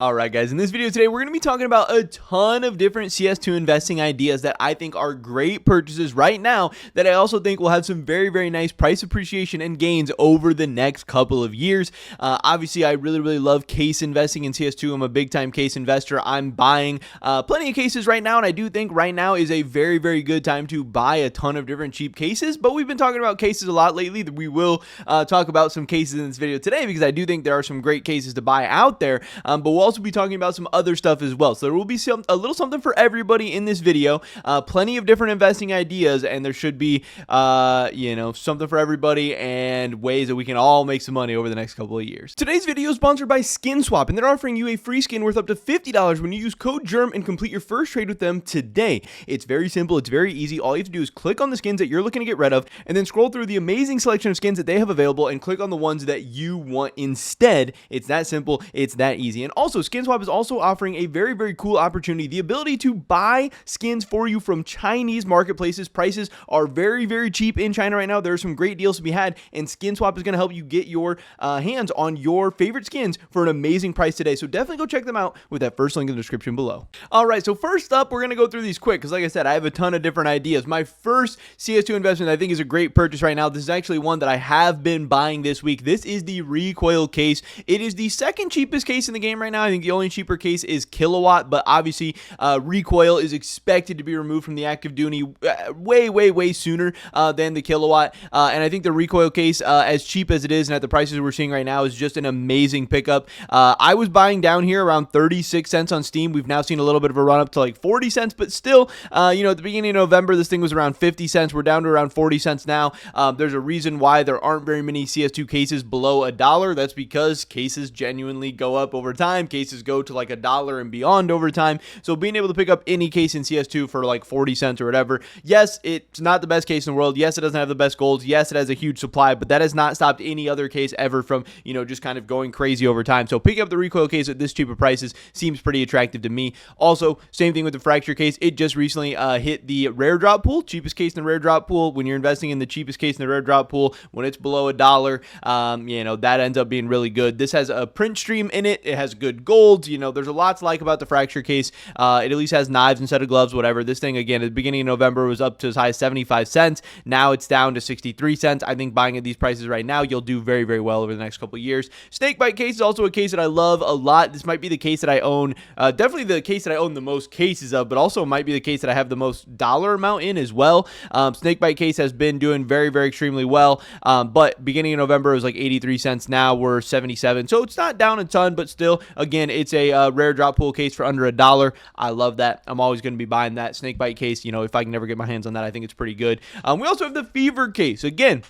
Alright guys, in this video today, we're going to be talking about a ton of different CS2 investing ideas that I think are great purchases right now that I also think will have some very nice price appreciation and gains over the next couple of years. Obviously, I really love case investing in CS2. I'm a big time case investor. I'm buying plenty of cases right now, and I do think right now is a very good time to buy a ton of different cheap cases, but we've been talking about cases a lot lately. We will talk about some cases in this video today because I do think there are some great cases to buy out there, but we'll also be talking about some other stuff as well. So there will be a little something for everybody in this video. Plenty of different investing ideas, and there should be something for everybody and ways that we can all make some money over the next couple of years. Today's video is sponsored by SkinSwap, and they're offering you a free skin worth up to $50 when you use code GERM and complete your first trade with them today. It's very simple, it's very easy. All you have to do is click on the skins that you're looking to get rid of, and then scroll through the amazing selection of skins that they have available and click on the ones that you want instead. It's that simple, it's that easy. And also, SkinSwap is also offering a very cool opportunity, the ability to buy skins for you from Chinese marketplaces. Prices are very cheap in China right now. There are some great deals to be had, and SkinSwap is going to help you get your hands on your favorite skins for an amazing price today. So definitely go check them out with that first link in the description below. All right, so first up, we're going to go through these quick because, like I said, I have a ton of different ideas. My first CS2 investment I think is a great purchase right now. This is actually one that I have been buying this week. This is the Recoil case. It is the second cheapest case in the game right now. I think the only cheaper case is Kilowatt, but obviously Recoil is expected to be removed from the active duty way sooner than the Kilowatt, and I think the Recoil case, as cheap as it is and at the prices we're seeing right now, is just an amazing pickup. I was buying down here around 36 cents on Steam. We've now seen a little bit of a run up to like 40 cents, but still, at the beginning of November, this thing was around 50 cents. We're down to around 40 cents now. There's a reason why there aren't very many CS2 cases below $1. That's because cases genuinely go up over time. Cases go to like $1 and beyond over time. So being able to pick up any case in CS2 for like 40 cents or whatever, yes, it's not the best case in the world. Yes, it doesn't have the best golds. Yes, it has a huge supply, but that has not stopped any other case ever from, just kind of going crazy over time. So picking up the Recoil case at this cheaper prices seems pretty attractive to me. Also, same thing with the Fracture case. It just recently hit the rare drop pool, cheapest case in the rare drop pool. When you're investing in the cheapest case in the rare drop pool, when it's below $1, that ends up being really good. This has a print stream in it. It has good golds. There's a lot to like about the Fracture case. It at least has knives instead of gloves, whatever. This thing, again, at the beginning of November was up to as high as 75 cents. Now it's down to 63 cents. I think buying at these prices right now, you'll do very well over the next couple of years. Snakebite case is also a case that I love a lot. This might be the case that I own, definitely the case that I own the most cases of, but also might be the case that I have the most dollar amount in as well. Snakebite case has been doing very extremely well, but beginning of November it was like 83 cents. Now we're 77, so it's not down a ton, but still, again, it's a rare drop pool case for under $1. I love that. I'm always going to be buying that Snakebite case. If I can never get my hands on that, I think it's pretty good. We also have the Fever case. Again,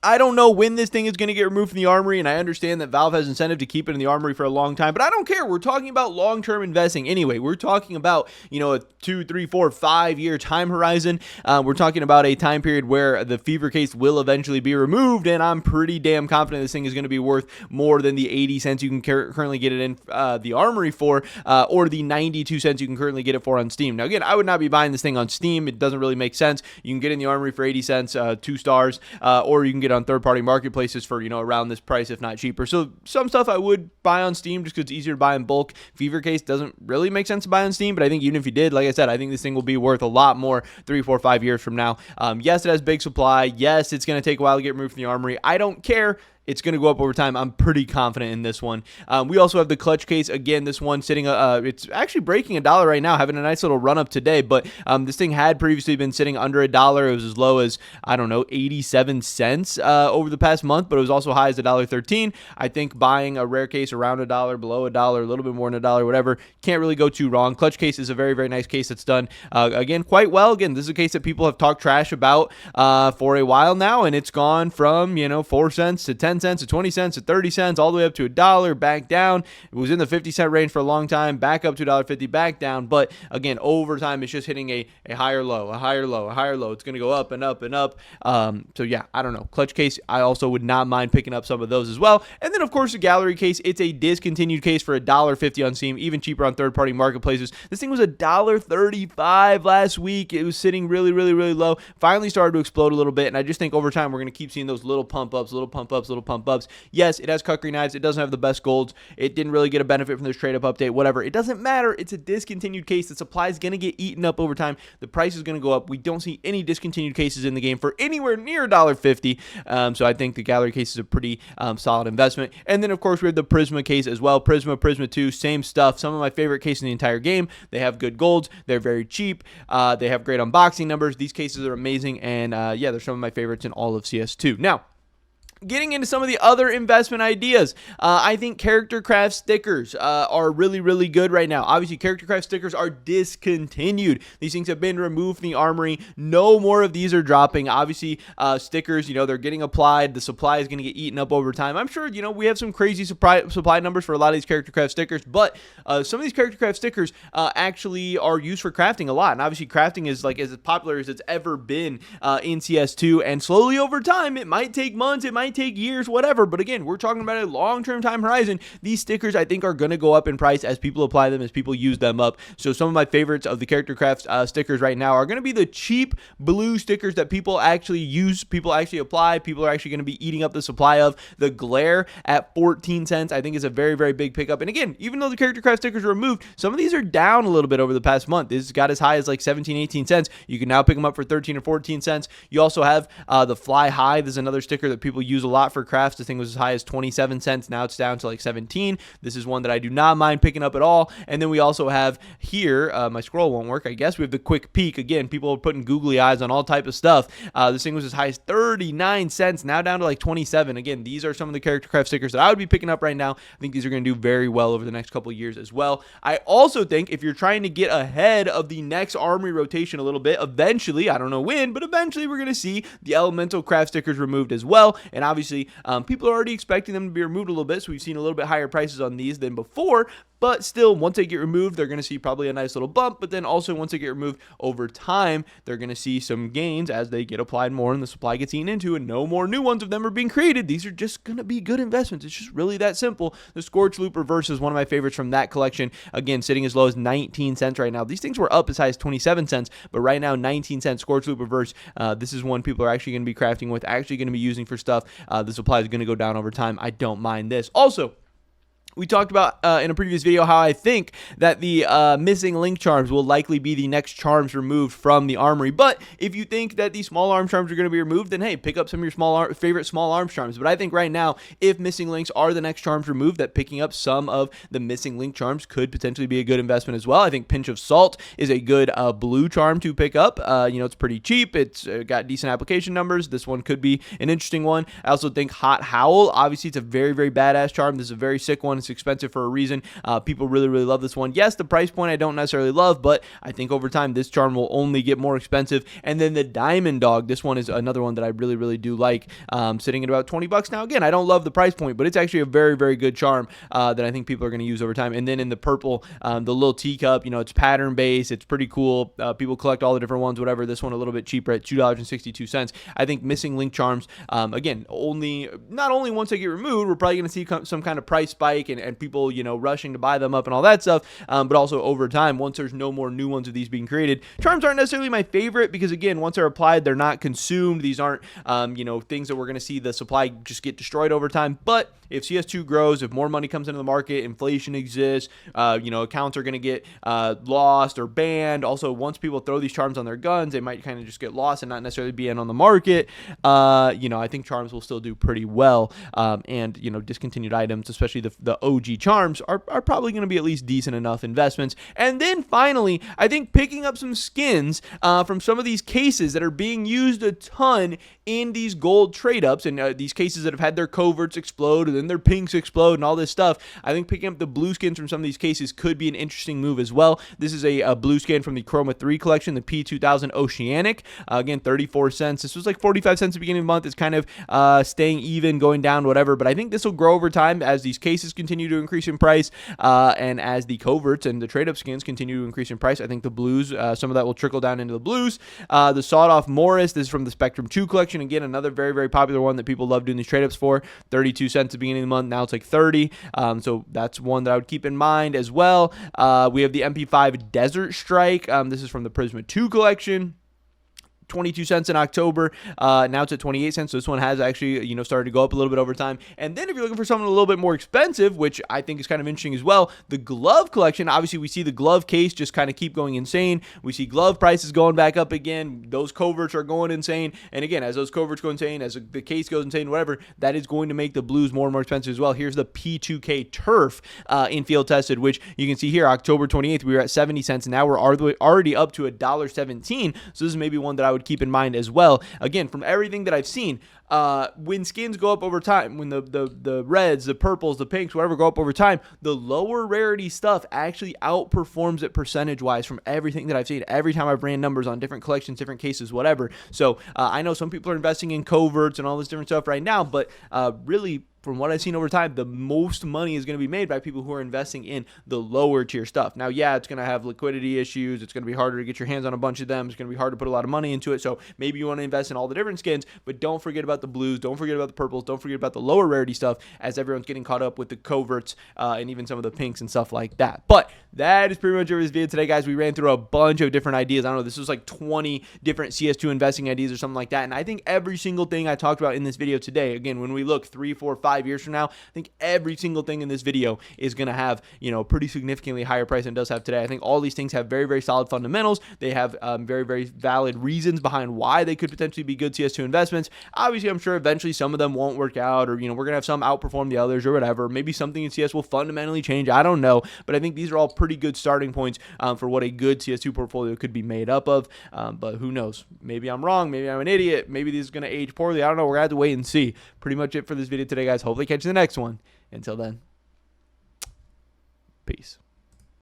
I don't know when this thing is going to get removed from the armory, and I understand that Valve has incentive to keep it in the armory for a long time, but I don't care. We're talking about long-term investing anyway. We're talking about, a 2, 3, 4, 5-year time horizon. We're talking about a time period where the Fever case will eventually be removed, and I'm pretty damn confident this thing is going to be worth more than the 80 cents you can currently get it in the armory for, or the 92 cents you can currently get it for on Steam. Now, again, I would not be buying this thing on Steam. It doesn't really make sense. You can get it in the armory for 80 cents, 2 stars, or you can get on third-party marketplaces for, around this price, if not cheaper. So some stuff I would buy on Steam just because it's easier to buy in bulk. Fever case doesn't really make sense to buy on Steam, but I think even if you did, like I said, I think this thing will be worth a lot more 3, 4, 5 years from now. Yes, it has big supply. Yes, it's going to take a while to get removed from the armory. I don't care. It's going to go up over time. I'm pretty confident in this one. We also have the Clutch case. Again, this one sitting, it's actually breaking $1 right now, having a nice little run up today, but this thing had previously been sitting under $1. It was as low as, 87 cents over the past month, but it was also high as $1.13. I think buying a rare case around $1, below $1, a little bit more than $1, whatever, can't really go too wrong. Clutch case is a very nice case that's done, again, quite well. Again, this is a case that people have talked trash about for a while now, and it's gone from, 4 cents to 10 cents to 20 cents to 30 cents, all the way up to $1, back down. It was in the 50-cent range for a long time, back up to $1.50, back down. But again, over time, it's just hitting a higher low, a higher low, a higher low. It's going to go up and up and up. So yeah, I don't know. Clutch case, I also would not mind picking up some of those as well. And then, of course, the Gallery case. It's a discontinued case for $1.50 on Steam, even cheaper on third-party marketplaces. This thing was $1.35 last week. It was sitting really low. Finally started to explode a little bit, and I just think over time we're going to keep seeing those little pump ups, little pump ups. Yes, it has Kukri knives. It doesn't have the best golds. It didn't really get a benefit from this trade up update, whatever. It doesn't matter. It's a discontinued case. The supply is going to get eaten up over time. The price is going to go up. We don't see any discontinued cases in the game for anywhere near $1.50. So I think the gallery case is a pretty solid investment. And then, of course, we have the Prisma case as well. Prisma 2, same stuff. Some of my favorite cases in the entire game. They have good golds. They're very cheap. They have great unboxing numbers. These cases are amazing. And yeah, they're some of my favorites in all of CS2. Now, getting into some of the other investment ideas, I think character craft stickers are really, really good right now. Obviously, character craft stickers are discontinued. These things have been removed from the armory. No more of these are dropping. Obviously, stickers, they're getting applied. The supply is going to get eaten up over time. I'm sure, we have some crazy supply numbers for a lot of these character craft stickers, but some of these character craft stickers actually are used for crafting a lot. And obviously, crafting is like as popular as it's ever been in CS2. And slowly over time, it might take months, it might take years, whatever, but again, we're talking about a long-term time horizon. These stickers I think are going to go up in price as people apply them, as people use them up. So some of my favorites of the character craft stickers right now are going to be the cheap blue stickers that people actually use, people actually apply, people are actually going to be eating up the supply of. The glare at 14 cents I think is a very, very big pickup. And again, even though the character craft stickers are removed, some of these are down a little bit over the past month. This got as high as like 17, 18 cents. You can now pick them up for 13 or 14 cents. You also have the fly high. This is another sticker that people use a lot for crafts. This thing was as high as 27 cents. Now it's down to like 17. This is one that I do not mind picking up at all. And then we also have here, my scroll won't work, I guess. We have the quick peek. Again, people are putting googly eyes on all type of stuff. This thing was as high as 39 cents. Now down to like 27. Again, these are some of the character craft stickers that I would be picking up right now. I think these are going to do very well over the next couple of years as well. I also think if you're trying to get ahead of the next armory rotation a little bit, eventually, I don't know when, but eventually we're going to see the elemental craft stickers removed as well. And obviously, people are already expecting them to be removed a little bit, so we've seen a little bit higher prices on these than before. But still, once they get removed, they're going to see probably a nice little bump. But then also, once they get removed over time, they're going to see some gains as they get applied more and the supply gets eaten into, and no more new ones of them are being created. These are just going to be good investments. It's just really that simple. The Scorch Loop Reverse is one of my favorites from that collection. Again, sitting as low as 19 cents right now. These things were up as high as 27 cents, but right now, 19 cents Scorch Loop Reverse. This is one people are actually going to be crafting with, actually going to be using for stuff. The supply is going to go down over time. I don't mind this. Also, we talked about in a previous video how I think that the missing link charms will likely be the next charms removed from the armory. But if you think that these small arm charms are going to be removed, then hey, pick up some of your favorite small arms charms. But I think right now, if missing links are the next charms removed, that picking up some of the missing link charms could potentially be a good investment as well. I think Pinch of Salt is a good blue charm to pick up. It's pretty cheap. It's got decent application numbers. This one could be an interesting one. I also think Hot Howl, obviously it's a very, very badass charm. This is a very sick one. It's expensive for a reason. People really, really love this one. Yes, the price point I don't necessarily love, but I think over time this charm will only get more expensive. And then the Diamond Dog, this one is another one that I really, really do like, sitting at about 20 bucks. Now, again, I don't love the price point, but it's actually a very, very good charm that I think people are going to use over time. And then in the purple, the little teacup, it's pattern based. It's pretty cool. People collect all the different ones, whatever. This one a little bit cheaper at $2.62. I think missing link charms, again, not only once they get removed, we're probably going to see some kind of price spike and people, rushing to buy them up and all that stuff. But also over time, once there's no more new ones of these being created, charms aren't necessarily my favorite because, again, once they're applied, they're not consumed. These aren't, things that we're going to see the supply just get destroyed over time. But if CS2 grows, if more money comes into the market, inflation exists, accounts are going to get lost or banned. Also, once people throw these charms on their guns, they might kind of just get lost and not necessarily be in on the market. I think charms will still do pretty well. And discontinued items, especially the OG charms, are probably going to be at least decent enough investments. And then finally, I think picking up some skins from some of these cases that are being used a ton in these gold trade-ups, and these cases that have had their coverts explode and then their pinks explode and all this stuff. I think picking up the blue skins from some of these cases could be an interesting move as well. This is a blue skin from the Chroma 3 collection, the P2000 Oceanic. Again, 34 cents. This was like 45 cents at the beginning of the month. It's kind of staying even, going down, whatever. But I think this will grow over time as these cases continue to increase in price, and as the coverts and the trade-up skins continue to increase in price. I think the blues, some of that will trickle down into the blues. The Sawed-Off Morris, this is from the Spectrum 2 collection. Again, another very, very popular one that people love doing these trade-ups for. 32 cents at the beginning of the month. Now it's like 30. So that's one that I would keep in mind as well. We have the MP5 Desert Strike. This is from the Prisma 2 collection. 22 cents in October. Now it's at 28 cents. So this one has actually, started to go up a little bit over time. And then if you're looking for something a little bit more expensive, which I think is kind of interesting as well, the glove collection, obviously we see the glove case just kind of keep going insane. We see glove prices going back up again. Those coverts are going insane. And again, as those coverts go insane, as the case goes insane, whatever, that is going to make the blues more and more expensive as well. Here's the P2K turf in field tested, which you can see here, October 28th, we were at 70 cents. And now we're already up to $1.17. So this is maybe one that I would keep in mind as well. Again, from everything that I've seen, when skins go up over time, when the reds, the purples, the pinks, whatever go up over time, the lower rarity stuff actually outperforms it percentage-wise from everything that I've seen. Every time I've ran numbers on different collections, different cases, whatever. So I know some people are investing in coverts and all this different stuff right now, but really, from what I've seen over time, the most money is going to be made by people who are investing in the lower tier stuff. Now, yeah, it's going to have liquidity issues. It's going to be harder to get your hands on a bunch of them. It's going to be hard to put a lot of money into it. So maybe you want to invest in all the different skins, but don't forget about the blues. Don't forget about the purples. Don't forget about the lower rarity stuff as everyone's getting caught up with the coverts and even some of the pinks and stuff like that. But that is pretty much it for this video today, guys. We ran through a bunch of different ideas. I don't know, this was like 20 different CS2 investing ideas or something like that. And I think every single thing I talked about in this video today, again, when we look 3, 4, 5 years from now, I think every single thing in this video is going to have, pretty significantly higher price than it does have today. I think all these things have very, very solid fundamentals. They have very, very valid reasons behind why they could potentially be good CS2 investments. Obviously, I'm sure eventually some of them won't work out, or, we're going to have some outperform the others or whatever. Maybe something in CS will fundamentally change. I don't know. But I think these are all pretty good starting points for what a good CS2 portfolio could be made up of. But who knows? Maybe I'm wrong. Maybe I'm an idiot. Maybe this is going to age poorly. I don't know. We're going to have to wait and see. Pretty much it for this video today, guys. Hopefully catch you in the next one. Until then, peace.